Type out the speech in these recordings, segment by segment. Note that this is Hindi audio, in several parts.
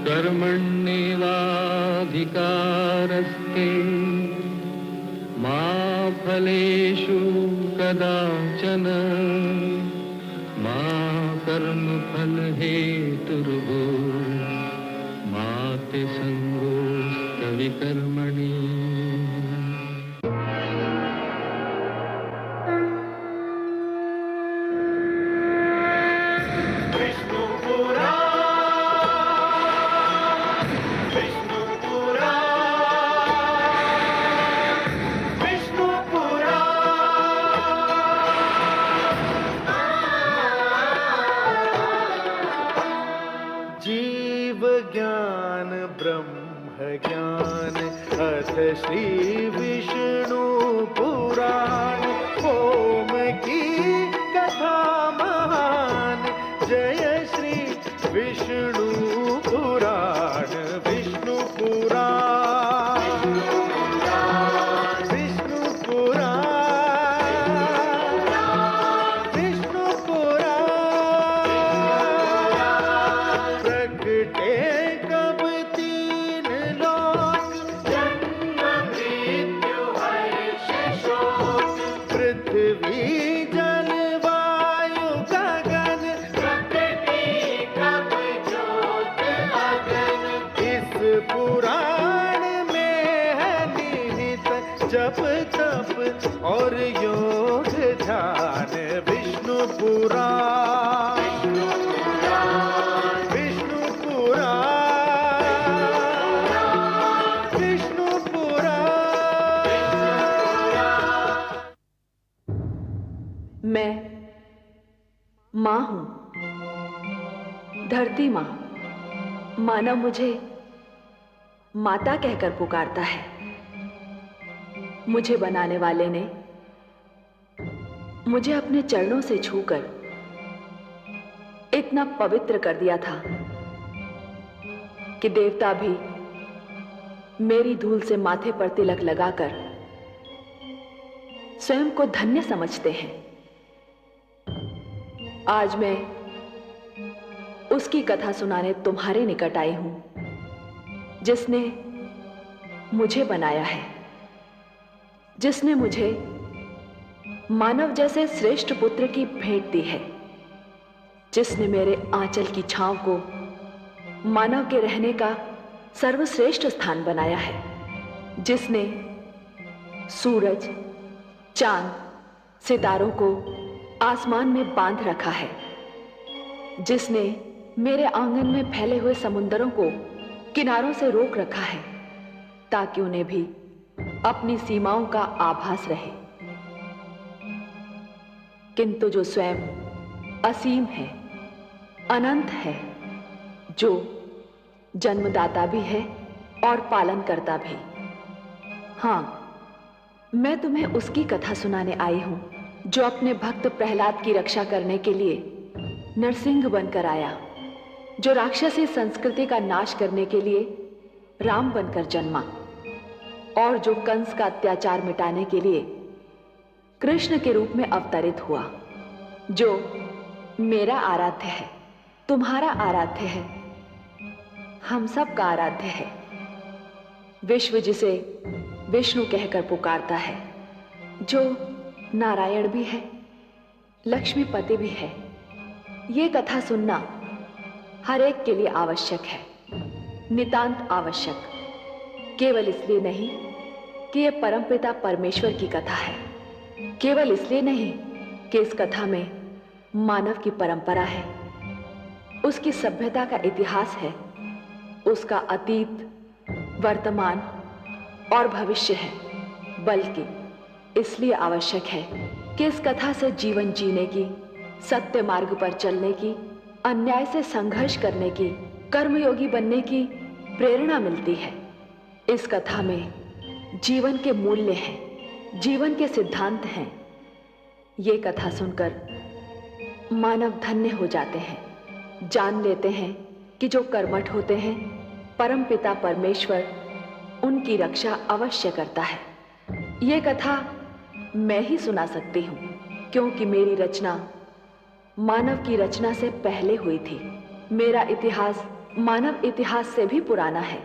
कर्मण्येवाधिकारस्ते मा फलेषु कदाचन मा कर्मफलहेतुर्भूः मा ते संगोऽस्त्वविकर्मणि। श्री विष्णु पुराण ओम की कथा महान। जय श्री विष्णु पुराण विष्णु पुराण विष्णु पुराण विष्णु पुराण। प्रगटे कब तीन लोक पृथ्वी जल वायु गगन प्रकृति कब ज्योत अगन। इस पुराण में है निहित जप तप और योग ध्यान। विष्णु पुराण विष्णु पुराण विष्णु पुराण। मैं माँ हूं, धरती माँ। मानव मुझे माता कहकर पुकारता है। मुझे बनाने वाले ने मुझे अपने चरणों से छूकर इतना पवित्र कर दिया था कि देवता भी मेरी धूल से माथे पर तिलक लगाकर स्वयं को धन्य समझते हैं। आज मैं उसकी कथा सुनाने तुम्हारे निकट आई हूं, जिसने मुझे बनाया है, जिसने मुझे मानव जैसे श्रेष्ठ पुत्र की भेंट दी है, जिसने मेरे आंचल की छांव को मानव के रहने का सर्वश्रेष्ठ स्थान बनाया है, जिसने सूरज, चांद, सितारों को आसमान में बांध रखा है, जिसने मेरे आंगन में फैले हुए समुंदरों को किनारों से रोक रखा है ताकि उन्हें भी अपनी सीमाओं का आभास रहे। किंतु जो स्वयं असीम है, अनंत है, जो जन्मदाता भी है और पालन करता भी। हां, मैं तुम्हें उसकी कथा सुनाने आई हूं जो अपने भक्त प्रहलाद की रक्षा करने के लिए नरसिंह बनकर आया, जो राक्षसी संस्कृति का नाश करने के लिए राम बनकर जन्मा और जो कंस का अत्याचार मिटाने के लिए कृष्ण के रूप में अवतरित हुआ, जो मेरा आराध्य है, तुम्हारा आराध्य है, हम सब का आराध्य है। विश्व जिसे विष्णु कहकर पुकारता है, जो नारायण भी है, लक्ष्मीपति भी है। ये कथा सुनना हर एक के लिए आवश्यक है, नितांत आवश्यक। केवल इसलिए नहीं कि ये परमपिता परमेश्वर की कथा है, केवल इसलिए नहीं कि इस कथा में मानव की परंपरा है, उसकी सभ्यता का इतिहास है, उसका अतीत, वर्तमान और भविष्य है, बल्कि इसलिए आवश्यक है कि इस कथा से जीवन जीने की, सत्य मार्ग पर चलने की, अन्याय से संघर्ष करने की, कर्मयोगी बनने की प्रेरणा मिलती है। इस कथा में जीवन के मूल्य हैं, जीवन के सिद्धांत हैं। ये कथा सुनकर मानव धन्य हो जाते हैं, जान लेते हैं कि जो कर्मठ होते हैं, परमपिता परमेश्वर उनकी रक्षा अवश्य करता है। ये कथा मैं ही सुना सकती हूँ, क्योंकि मेरी रचना मानव की रचना से पहले हुई थी। मेरा इतिहास मानव इतिहास से भी पुराना है।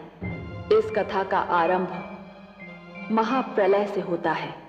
इस कथा का आरंभ महाप्रलय से होता है।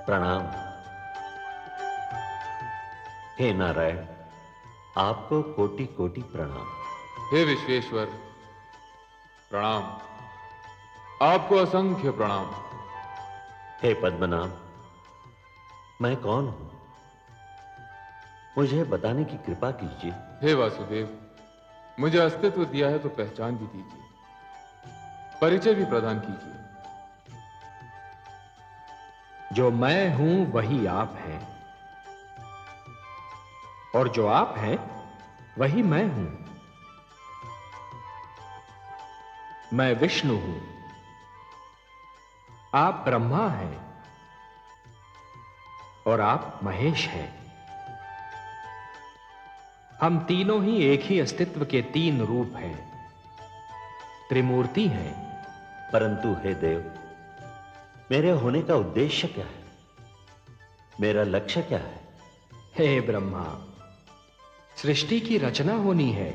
प्रणाम। हे नारायण, आपको कोटि कोटि प्रणाम। हे विश्वेश्वर प्रणाम, आपको असंख्य प्रणाम। हे पद्मनाभ, मैं कौन हूं, मुझे बताने की कृपा कीजिए। हे वासुदेव, मुझे अस्तित्व दिया है तो पहचान भी दीजिए, परिचय भी प्रदान कीजिए। जो मैं हूं वही आप हैं, और जो आप हैं वही मैं हूं। मैं विष्णु हूं, आप ब्रह्मा हैं, और आप महेश हैं। हम तीनों ही एक ही अस्तित्व के तीन रूप हैं, त्रिमूर्ति हैं। परंतु हे देव, मेरे होने का उद्देश्य क्या है, मेरा लक्ष्य क्या है? हे ब्रह्मा, सृष्टि की रचना होनी है,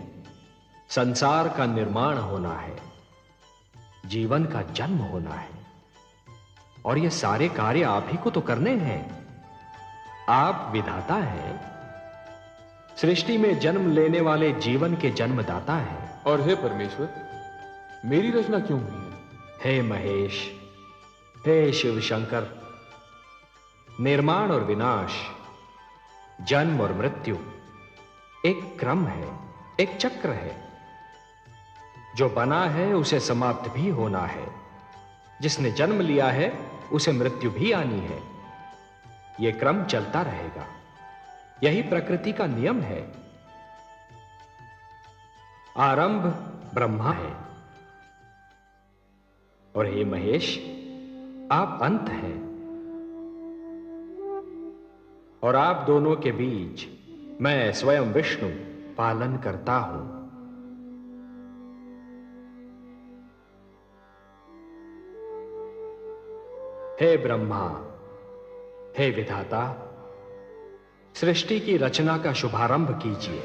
संसार का निर्माण होना है, जीवन का जन्म होना है, और ये सारे कार्य आप ही को तो करने हैं। आप विधाता हैं, सृष्टि में जन्म लेने वाले जीवन के जन्मदाता हैं। और हे परमेश्वर, मेरी रचना क्यों हुई है? हे महेश, हे शिव शंकर, निर्माण और विनाश, जन्म और मृत्यु एक क्रम है, एक चक्र है। जो बना है उसे समाप्त भी होना है, जिसने जन्म लिया है उसे मृत्यु भी आनी है। यह क्रम चलता रहेगा, यही प्रकृति का नियम है। आरंभ ब्रह्मा है, और हे महेश, आप अंत हैं, और आप दोनों के बीच मैं स्वयं विष्णु पालन करता हूं। हे ब्रह्मा, हे विधाता, सृष्टि की रचना का शुभारंभ कीजिए।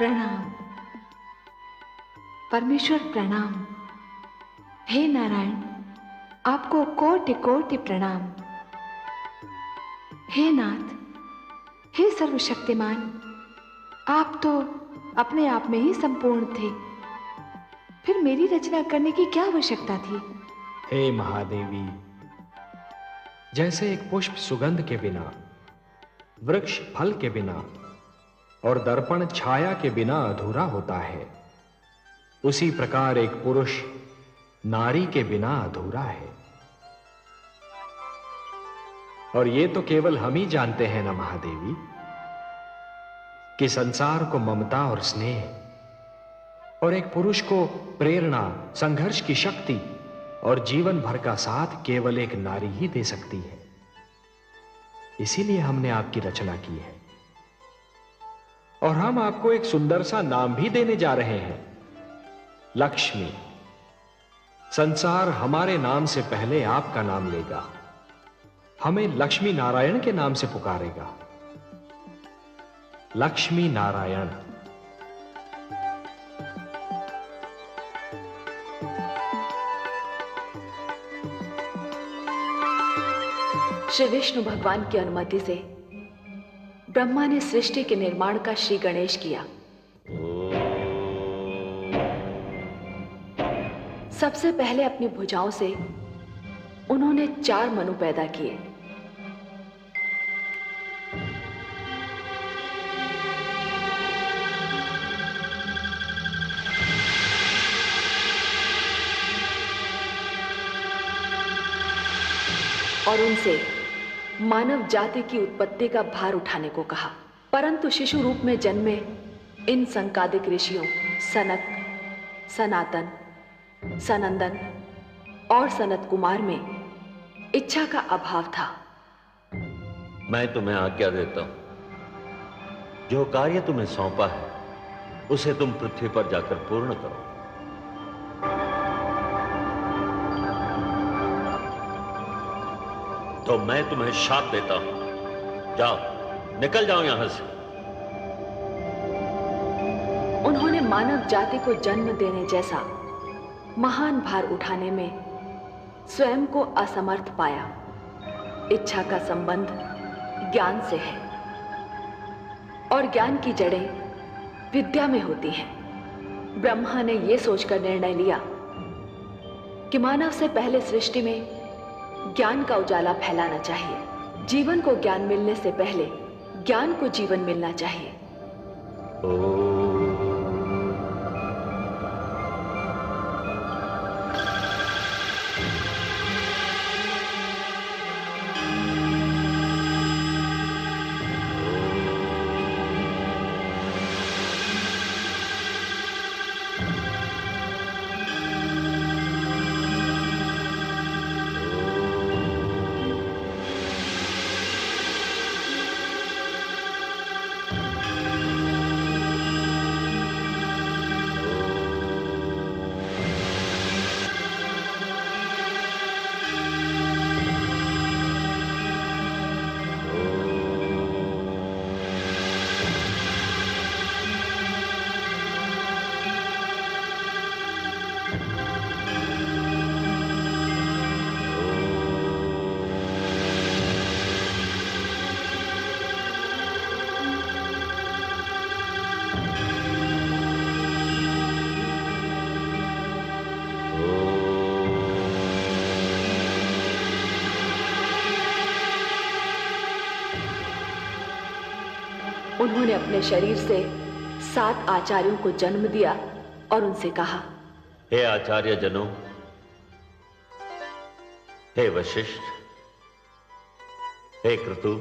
प्रणाम परमेश्वर, प्रणाम। हे नारायण, आपको कोटि कोटि प्रणाम। हे नाथ, हे सर्वशक्तिमान, आप तो अपने आप में ही संपूर्ण थे, फिर मेरी रचना करने की क्या आवश्यकता थी? हे महादेवी, जैसे एक पुष्प सुगंध के बिना, वृक्ष फल के बिना और दर्पण छाया के बिना अधूरा होता है, उसी प्रकार एक पुरुष नारी के बिना अधूरा है। और ये तो केवल हम ही जानते हैं ना महादेवी, कि संसार को ममता और स्नेह और एक पुरुष को प्रेरणा, संघर्ष की शक्ति और जीवन भर का साथ केवल एक नारी ही दे सकती है। इसीलिए हमने आपकी रचना की है और हम आपको एक सुंदर सा नाम भी देने जा रहे हैं, लक्ष्मी। संसार हमारे नाम से पहले आपका नाम लेगा, हमें लक्ष्मी नारायण के नाम से पुकारेगा। लक्ष्मी नारायण। श्री विष्णु भगवान की अनुमति से ब्रह्मा ने सृष्टि के निर्माण का श्री गणेश किया। सबसे पहले अपनी भुजाओं से उन्होंने 4 मनु पैदा किए। और उनसे मानव जाति की उत्पत्ति का भार उठाने को कहा। परंतु शिशु रूप में जन्मे इन संकादिक ऋषियों सनक, सनातन, सनंदन और सनत कुमार में इच्छा का अभाव था। मैं तुम्हें आज्ञा देता हूं, जो कार्य तुम्हें सौंपा है उसे तुम पृथ्वी पर जाकर पूर्ण करो। तो मैं तुम्हें शाप देता हूं, जाओ, निकल जाओ यहां से। उन्होंने मानव जाति को जन्म देने जैसा महान भार उठाने में स्वयं को असमर्थ पाया। इच्छा का संबंध ज्ञान से है और ज्ञान की जड़ें विद्या में होती हैं। ब्रह्मा ने यह सोचकर निर्णय लिया कि मानव से पहले सृष्टि में ज्ञान का उजाला फैलाना चाहिए। जीवन को ज्ञान मिलने से पहले ज्ञान को जीवन मिलना चाहिए। उन्होंने अपने शरीर से 7 आचार्यों को जन्म दिया और उनसे कहा, हे आचार्य जनों, हे वशिष्ठ, हे क्रतु,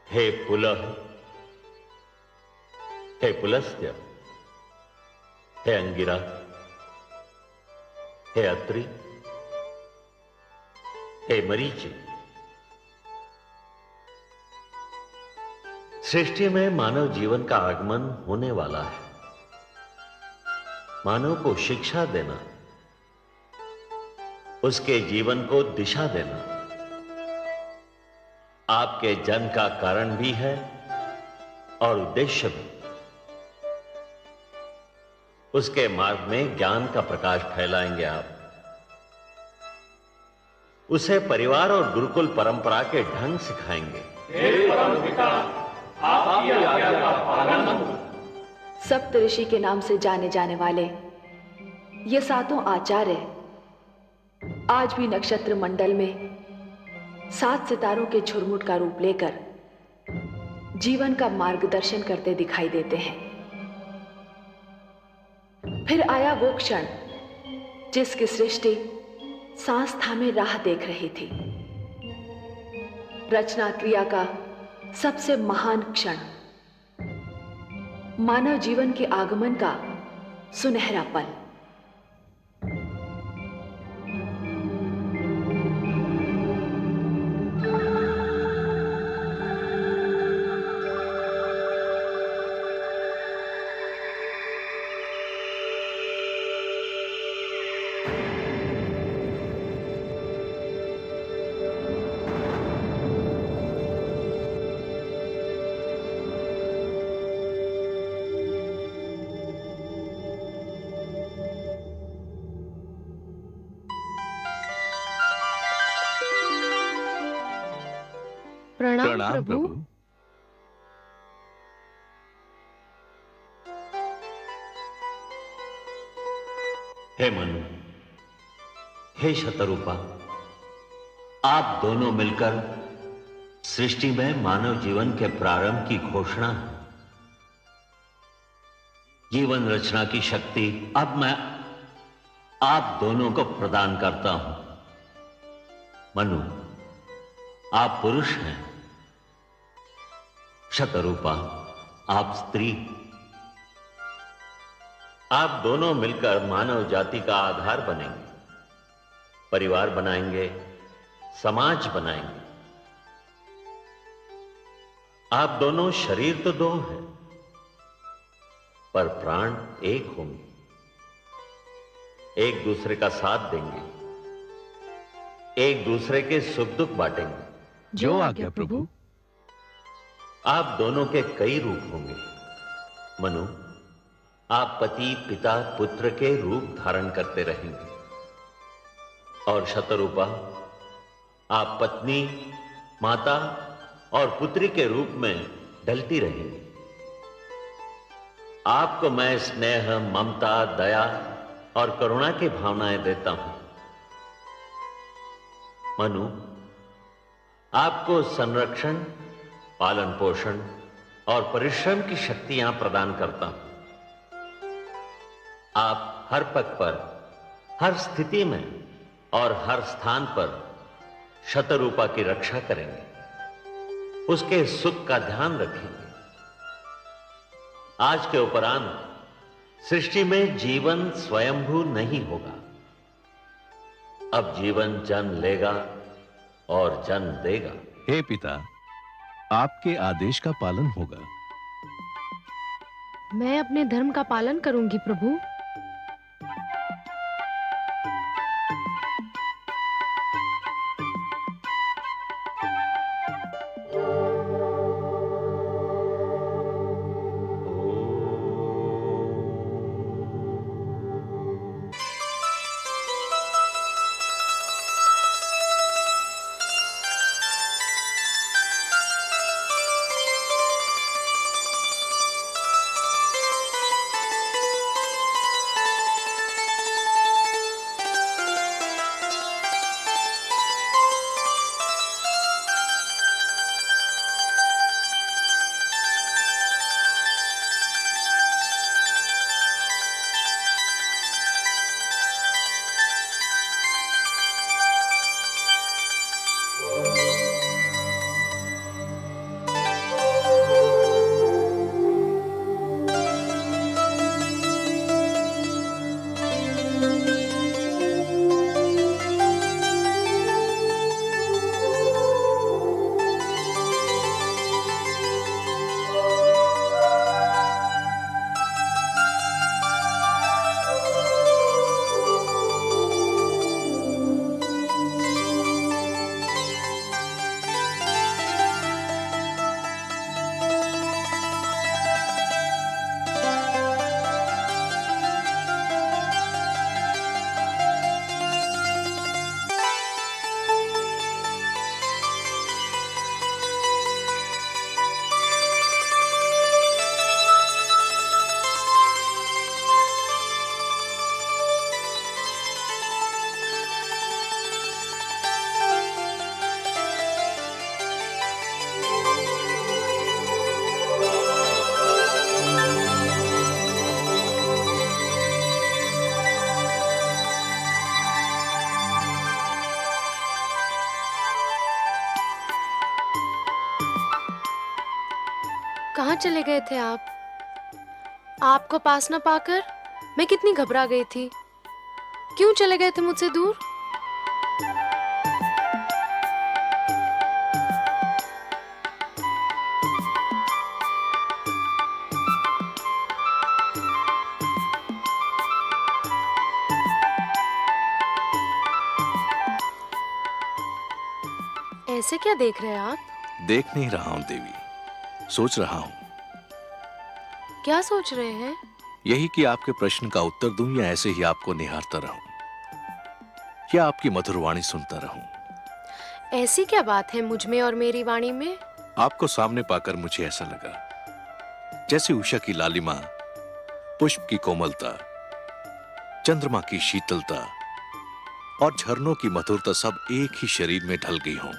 हे पुलह, हे पुलस्त्य, हे अंगिरा, हे अत्रि, हे मरीचि। सृष्टि में मानव जीवन का आगमन होने वाला है। मानव को शिक्षा देना, उसके जीवन को दिशा देना आपके जन्म का कारण भी है और उद्देश्य भी। उसके मार्ग में ज्ञान का प्रकाश फैलाएंगे आप। उसे परिवार और गुरुकुल परंपरा के ढंग सिखाएंगे। सप्तऋषि के नाम से जाने जाने वाले ये सातों आचार्य आज भी नक्षत्र मंडल में 7 सितारों के झुरमुट का रूप लेकर जीवन का मार्गदर्शन करते दिखाई देते हैं। फिर आया वो क्षण जिसकी सृष्टि सांस थामे राह देख रही थी। रचना क्रिया का सबसे महान क्षण, मानव जीवन के आगमन का सुनहरा पल। प्रणाम प्रभु। हे मनु, हे शतरूपा, आप दोनों मिलकर सृष्टि में मानव जीवन के प्रारंभ की घोषणा है। जीवन रचना की शक्ति अब मैं आप दोनों को प्रदान करता हूं। मनु, आप पुरुष हैं, शतरूपा आप स्त्री। आप दोनों मिलकर मानव जाति का आधार बनेंगे, परिवार बनाएंगे, समाज बनाएंगे। आप दोनों शरीर तो दो हैं, पर प्राण एक होंगे, एक दूसरे का साथ देंगे, एक दूसरे के सुख दुख बांटेंगे। जो आज्ञा प्रभु। आप दोनों के कई रूप होंगे। मनु, आप पति पिता पुत्र के रूप धारण करते रहेंगे, और शतरूपा आप पत्नी माता और पुत्री के रूप में ढलती रहेंगी। आपको मैं स्नेह ममता दया और करुणा की भावनाएं देता हूं। मनु, आपको संरक्षण पालन पोषण और परिश्रम की शक्तियां प्रदान करता हूं। आप हर पग पर, हर स्थिति में और हर स्थान पर शतरूपा की रक्षा करेंगे, उसके सुख का ध्यान रखेंगे। आज के उपरांत सृष्टि में जीवन स्वयंभू नहीं होगा। अब जीवन जन्म लेगा और जन्म देगा। हे पिता, आपके आदेश का पालन होगा। मैं अपने धर्म का पालन करूंगी प्रभु। कहाँ चले गए थे आप? आपको पास न पाकर मैं कितनी घबरा गई थी। क्यों चले गए थे मुझसे दूर? ऐसे क्या देख रहे हैं आप? देख नहीं रहा हूं देवी, सोच रहा हूं। क्या सोच रहे हैं? यही कि आपके प्रश्न का उत्तर दूं या ऐसे ही आपको निहारता रहूं, या आपकी मधुर वाणी सुनता रहूं। ऐसी क्या बात है मुझ में और मेरी वाणी में? आपको सामने पाकर मुझे ऐसा लगा जैसे उषा की लालिमा, पुष्प की कोमलता, चंद्रमा की शीतलता और झरनों की मधुरता सब एक ही शरीर में ढल गई हों।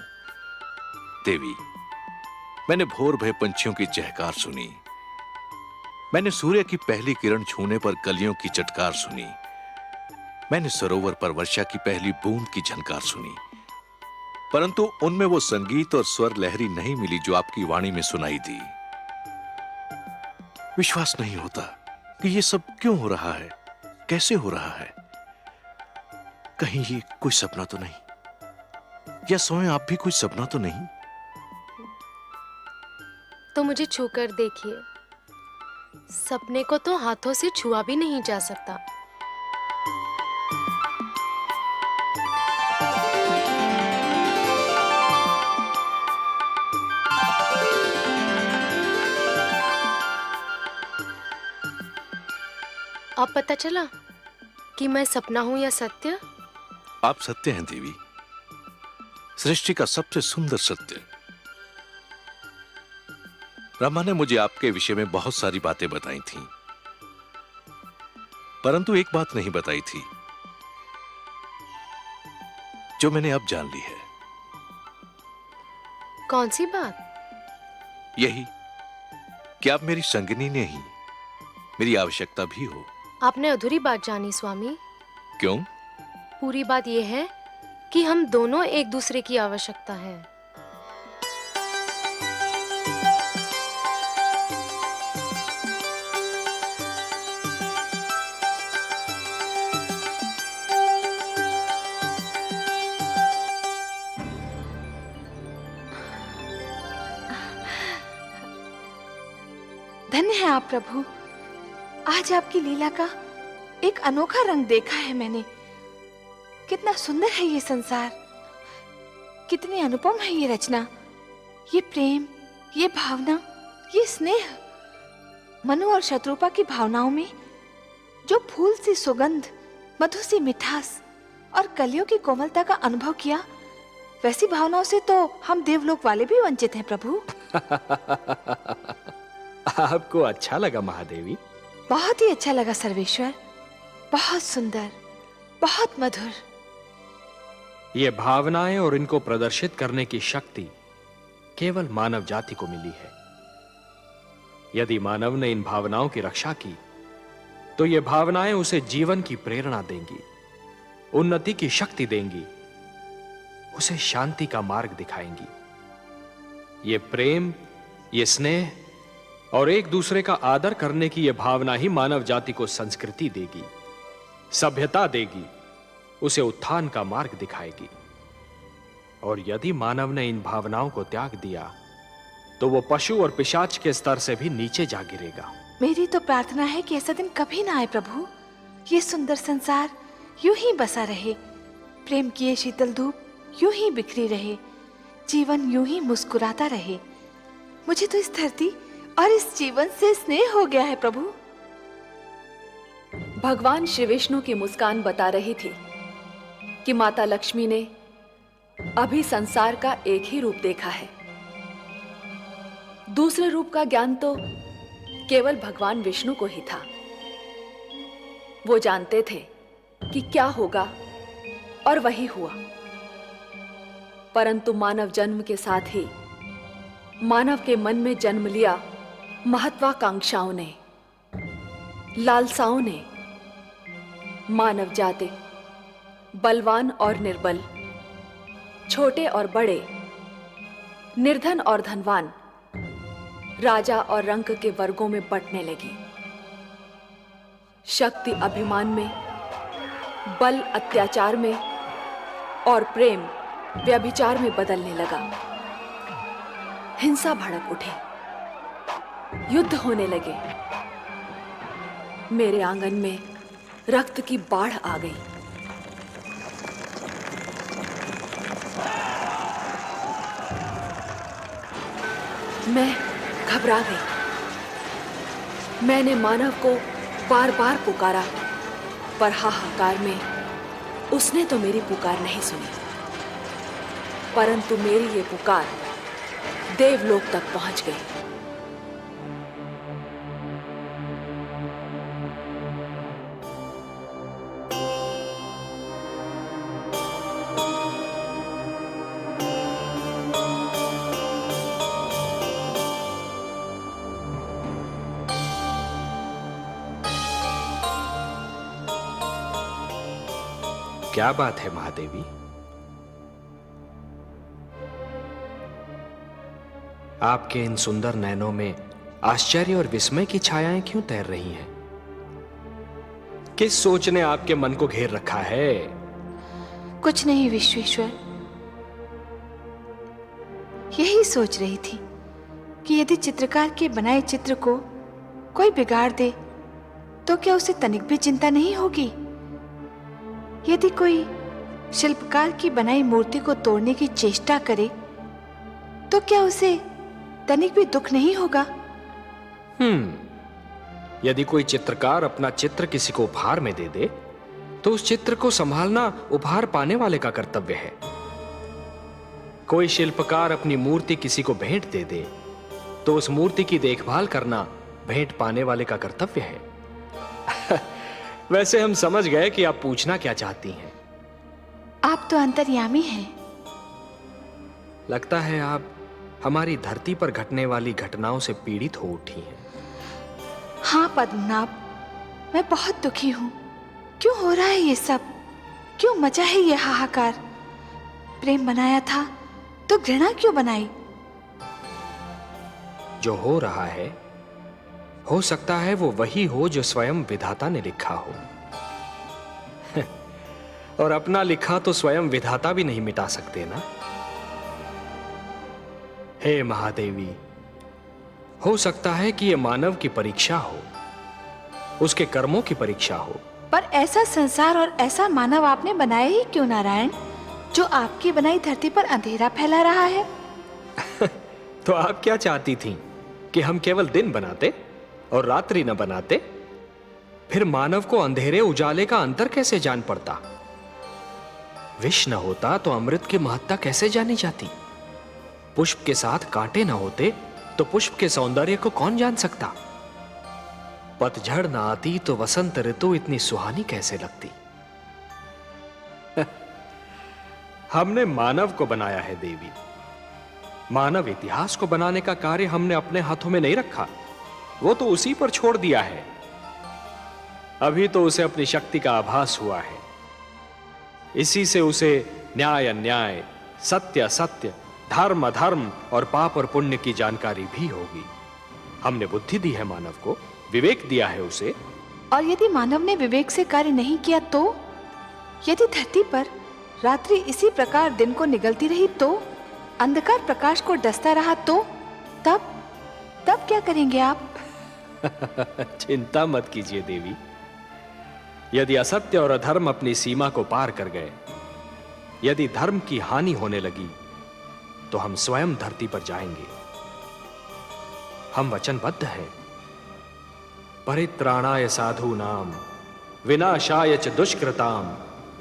देवी, मैंने भोर भय पंछियों की चहकार सुनी, मैंने सूर्य की पहली किरण छूने पर कलियों की चटकार सुनी, मैंने सरोवर पर वर्षा की पहली बूंद की झनकार सुनी, परंतु उनमें वो संगीत और स्वर लहरी नहीं मिली जो आपकी वाणी में सुनाई दी। विश्वास नहीं होता कि ये सब क्यों हो रहा है, कैसे हो रहा है। कहीं ये कोई सपना तो नहीं, या स्वयं आप भी कोई सपना तो नहीं? तो मुझे छूकर देखिए, सपने को तो हाथों से छुआ भी नहीं जा सकता। अब पता चला कि मैं सपना हूं या सत्य? आप सत्य हैं देवी, सृष्टि का सबसे सुंदर सत्य। ब्रह्मा ने मुझे आपके विषय में बहुत सारी बातें बताई थीं, परंतु एक बात नहीं बताई थी जो मैंने अब जान ली है। कौन सी बात? यही कि आप मेरी संगिनी नहीं, मेरी आवश्यकता भी हो। आपने अधूरी बात जानी स्वामी। क्यों? पूरी बात यह है कि हम दोनों एक दूसरे की आवश्यकता है। धन्य है आप प्रभु, आज आपकी लीला का एक अनोखा रंग देखा है मैंने। कितना सुंदर है ये संसार, कितनी अनुपम है ये रचना, ये प्रेम, ये भावना, ये स्नेह। मनु और शत्रुपा की भावनाओं में जो फूल सी सुगंध, मधु सी मिठास और कलियों की कोमलता का अनुभव किया, वैसी भावनाओं से तो हम देवलोक वाले भी वंचित हैं प्रभु। आपको अच्छा लगा महादेवी? बहुत ही अच्छा लगा सर्वेश्वर, बहुत सुंदर, बहुत मधुर। ये भावनाएं और इनको प्रदर्शित करने की शक्ति केवल मानव जाति को मिली है। यदि मानव ने इन भावनाओं की रक्षा की तो ये भावनाएं उसे जीवन की प्रेरणा देंगी, उन्नति की शक्ति देंगी, उसे शांति का मार्ग दिखाएंगी। ये प्रेम, ये स्नेह और एक दूसरे का आदर करने की यह भावना ही मानव जाति को संस्कृति देगी, सभ्यता देगी, उसे उत्थान का मार्ग दिखाएगी। और यदि मानव ने इन भावनाओं को त्याग दिया तो वो पशु और पिशाच के स्तर से भी नीचे जा गिरेगा। मेरी तो प्रार्थना है कि ऐसा दिन कभी ना आए प्रभु। ये सुंदर संसार यूं ही बसा रहे, प्रेम की ये शीतल धूप यूं ही बिखरी रहे, जीवन यूं ही मुस्कुराता रहे। मुझे तो इस धरती और इस जीवन से स्नेह हो गया है प्रभु। भगवान श्री विष्णु की मुस्कान बता रही थी कि माता लक्ष्मी ने अभी संसार का एक ही रूप देखा है। दूसरे रूप का ज्ञान तो केवल भगवान विष्णु को ही था। वो जानते थे कि क्या होगा और वही हुआ। परंतु मानव जन्म के साथ ही मानव के मन में जन्म लिया महत्वाकांक्षाओं ने, लालसाओं ने। मानव जाति बलवान और निर्बल, छोटे और बड़े, निर्धन और धनवान, राजा और रंक के वर्गों में बंटने लगी। शक्ति अभिमान में, बल अत्याचार में और प्रेम व्यभिचार में बदलने लगा। हिंसा भड़क उठी, युद्ध होने लगे। मेरे आंगन में रक्त की बाढ़ आ गई। मैं घबरा गई। मैंने मानव को बार बार पुकारा, पर हाहाकार में उसने तो मेरी पुकार नहीं सुनी। परंतु मेरी ये पुकार देवलोक तक पहुंच गई। क्या बात है महादेवी? आपके इन सुंदर नयनों में आश्चर्य और विस्मय की छायाएं क्यों तैर रही हैं? किस सोच ने आपके मन को घेर रखा है? कुछ नहीं विश्वेश्वर, यही सोच रही थी कि यदि चित्रकार के बनाए चित्र को कोई बिगाड़ दे तो क्या उसे तनिक भी चिंता नहीं होगी? यदि कोई शिल्पकार की बनाई मूर्ति को तोड़ने की चेष्टा करे तो क्या उसे तनिक भी दुख नहीं होगा? यदि कोई चित्रकार अपना चित्र किसी को उपहार में दे दे तो उस चित्र को संभालना उपहार पाने वाले का कर्तव्य है। कोई शिल्पकार अपनी मूर्ति किसी को भेंट दे दे तो उस मूर्ति की देखभाल करना भेंट पाने वाले का कर्तव्य है। वैसे हम समझ गए कि आप पूछना क्या चाहती हैं। आप तो अंतर्यामी हैं। लगता है आप हमारी धरती पर घटने वाली घटनाओं से पीड़ित हो उठी हैं। हाँ पद्मनाभ, मैं बहुत दुखी हूं। क्यों हो रहा है ये सब? क्यों मचा है ये हाहाकार? प्रेम बनाया था तो घृणा क्यों बनाई? जो हो रहा है हो सकता है वो वही हो जो स्वयं विधाता ने लिखा हो। और अपना लिखा तो स्वयं विधाता भी नहीं मिटा सकते ना। हे महादेवी, हो सकता है कि यह मानव की परीक्षा हो, उसके कर्मों की परीक्षा हो। पर ऐसा संसार और ऐसा मानव आपने बनाया ही क्यों नारायण, जो आपकी बनाई धरती पर अंधेरा फैला रहा है? तो आप क्या चाहती थीं कि हम केवल दिन बनाते और रात्रि न बनाते? फिर मानव को अंधेरे उजाले का अंतर कैसे जान पड़ता? विष न होता तो अमृत की महत्ता कैसे जानी जाती? पुष्प के साथ कांटे न होते तो पुष्प के सौंदर्य को कौन जान सकता? पतझड़ न आती तो वसंत ऋतु इतनी सुहानी कैसे लगती? हमने मानव को बनाया है देवी। मानव इतिहास को बनाने का कार्य हमने अपने हाथों में नहीं रखा, वो तो उसी पर छोड़ दिया है। अभी तो उसे अपनी शक्ति का आभास हुआ है। इसी से उसे न्याय अन्याय, सत्य असत्य, धर्म अधर्म और पाप और पुण्य की जानकारी भी होगी। हमने बुद्धि दी है मानव को, विवेक दिया है उसे। और यदि मानव ने विवेक से कार्य नहीं किया तो? यदि धरती पर रात्रि इसी प्रकार दिन को निगलती रही तो? अंधकार प्रकाश को डसता रहा तो? तब क्या करेंगे आप? चिंता मत कीजिए देवी। यदि असत्य और अधर्म अपनी सीमा को पार कर गए, यदि धर्म की हानि होने लगी, तो हम स्वयं धरती पर जाएंगे। हम वचनबद्ध हैं। परित्राणाय साधूनाम विनाशाय च दुष्कृताम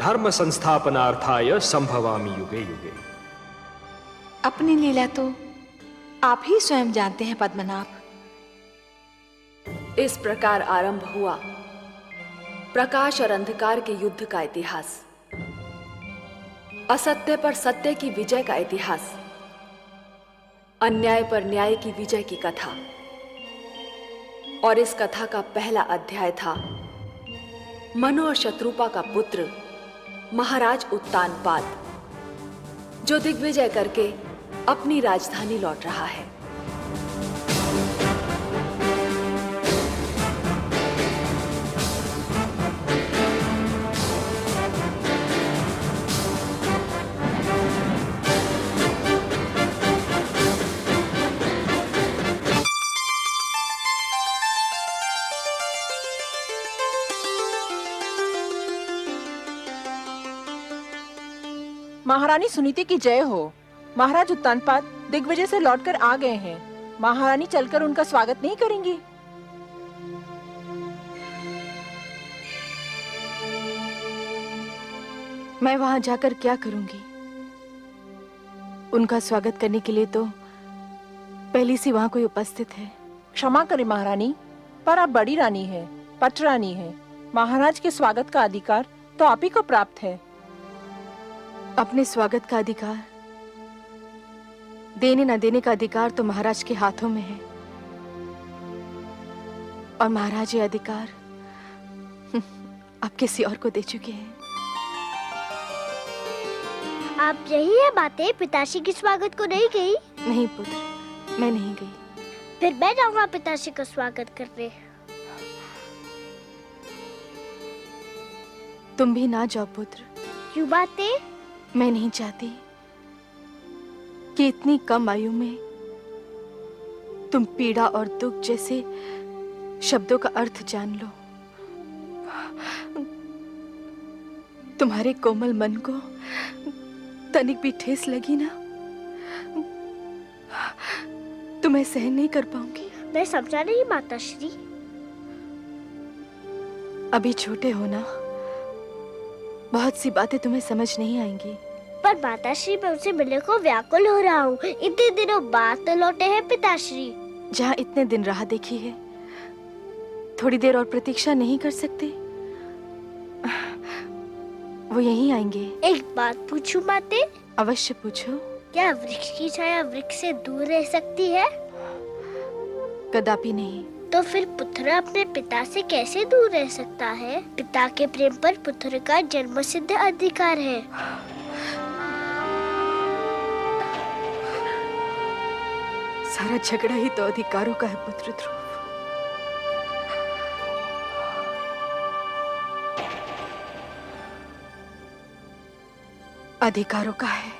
धर्म संस्थापनार्थाय संभवामि युगे युगे। अपनी लीला तो आप ही स्वयं जानते हैं पद्मनाभ। इस प्रकार आरंभ हुआ प्रकाश और अंधकार के युद्ध का इतिहास, असत्य पर सत्य की विजय का इतिहास, अन्याय पर न्याय की विजय की कथा। और इस कथा का पहला अध्याय था मनु और शत्रुपा का पुत्र महाराज उत्तानपाद, जो दिग्विजय करके अपनी राजधानी लौट रहा है। महारानी सुनीति की जय हो। महाराज उत्तानपाद दिग्विजय से लौटकर आ गए हैं। महारानी चलकर उनका स्वागत नहीं करेंगी? मैं वहां जाकर क्या करूंगी? उनका स्वागत करने के लिए तो पहले से वहां कोई उपस्थित है। क्षमा करें महारानी, पर आप बड़ी रानी हैं, पट रानी हैं। महाराज के स्वागत का अधिकार तो आप ही को प्राप्त है। अपने स्वागत का अधिकार, देने न देने का अधिकार तो महाराज के हाथों में है, और महाराज ये अधिकार अब किसी और को दे चुके हैं। आप यही है बातें पिताश्री के स्वागत को नहीं गई? नहीं पुत्र, मैं नहीं गई। फिर मैं जाऊंगा पिताश्री का स्वागत करने। तुम भी ना जाओ पुत्र। क्यों बातें? मैं नहीं चाहती कि इतनी कम आयु में तुम पीड़ा और दुख जैसे शब्दों का अर्थ जान लो। तुम्हारे कोमल मन को तनिक भी ठेस लगी ना, तो मैं सहन नहीं कर पाऊंगी। मैं समझा नहीं माताश्री। अभी छोटे हो ना, बहुत सी बातें तुम्हें समझ नहीं आएंगी। पर माताश्री, मैं उनसे मिलने को व्याकुल हो रहा हूँ। इतने दिनों बाद तो लौटे हैं पिताश्री। जहाँ इतने दिन राह देखी है, थोड़ी देर और प्रतीक्षा नहीं कर सकते? वो यहीं आएंगे। एक बात पूछूं माते? अवश्य पूछो। क्या वृक्ष की छाया वृक्ष से दूर रह सकती है? कदापि नहीं। तो फिर पुत्र अपने पिता से कैसे दूर रह सकता है? पिता के प्रेम पर पुत्र का जन्मसिद्ध अधिकार है। सारा झगड़ा ही तो अधिकारों का है पुत्र ध्रुव। अधिकारों का है।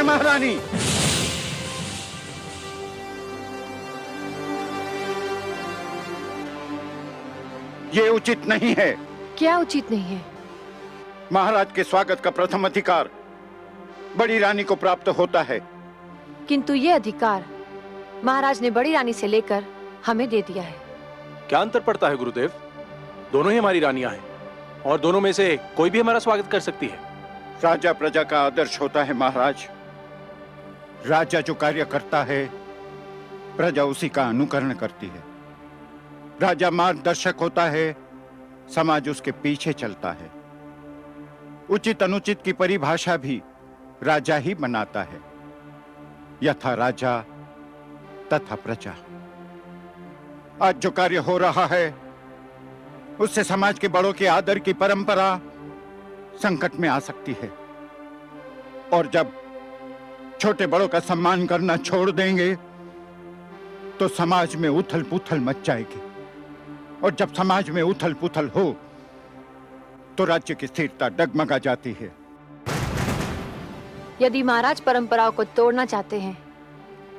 महारानी, ये उचित नहीं है। क्या उचित नहीं है? महाराज के स्वागत का प्रथम अधिकार बड़ी रानी को प्राप्त होता है। किंतु ये अधिकार महाराज ने बड़ी रानी से लेकर हमें दे दिया है। क्या अंतर पड़ता है गुरुदेव? दोनों ही हमारी रानियां हैं और दोनों में से कोई भी हमारा स्वागत कर सकती है। राजा प्रजा का आदर्श होता है महाराज। राजा जो कार्य करता है, प्रजा उसी का अनुकरण करती है। राजा मार्गदर्शक होता है, समाज उसके पीछे चलता है। उचित अनुचित की परिभाषा भी राजा ही बनाता है। यथा राजा तथा प्रजा। आज जो कार्य हो रहा है, उससे समाज के बड़ों के आदर की परंपरा संकट में आ सकती है। और जब छोटे बड़ों का सम्मान करना छोड़ देंगे, तो समाज में उथल पुथल मच जाएगी। और जब समाज में उथल पुथल हो, तो राज्य की स्थिरता डगमगा जाती है। यदि महाराज परंपराओं को तोड़ना चाहते हैं,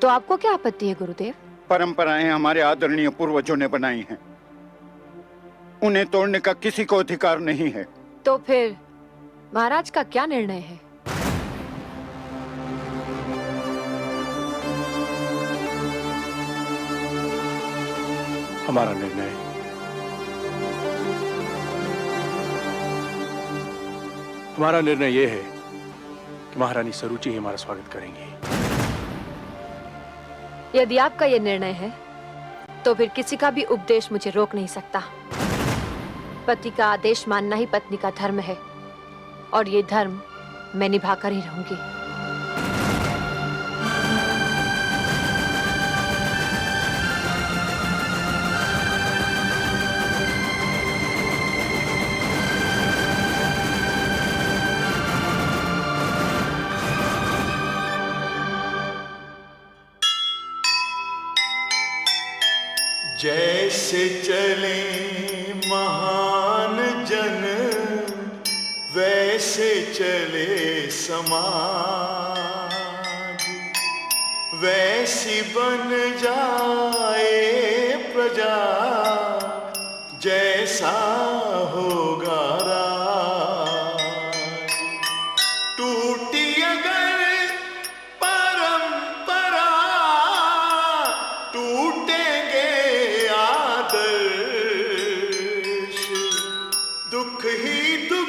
तो आपको क्या आपत्ति है गुरुदेव? परंपराएं हमारे आदरणीय पूर्वजों ने बनाई हैं। उन्हें तोड़ने का किसी को अधिकार नहीं है। तो फिर महाराज का क्या निर्णय है? हमारा निर्णय यह है कि महारानी सरुचि ही हमारा स्वागत करेंगी। यदि आपका यह निर्णय है, तो फिर किसी का भी उपदेश मुझे रोक नहीं सकता। पति का आदेश मानना ही पत्नी का धर्म है, और ये धर्म मैं निभाकर ही रहूंगी। जैसे चले महान जन वैसे चले समाज, वैसी बन जाए प्रजा जैसा होगा राज। टूटी अगर परंपरा टूटेंगे आदर्श, दुख ही दुख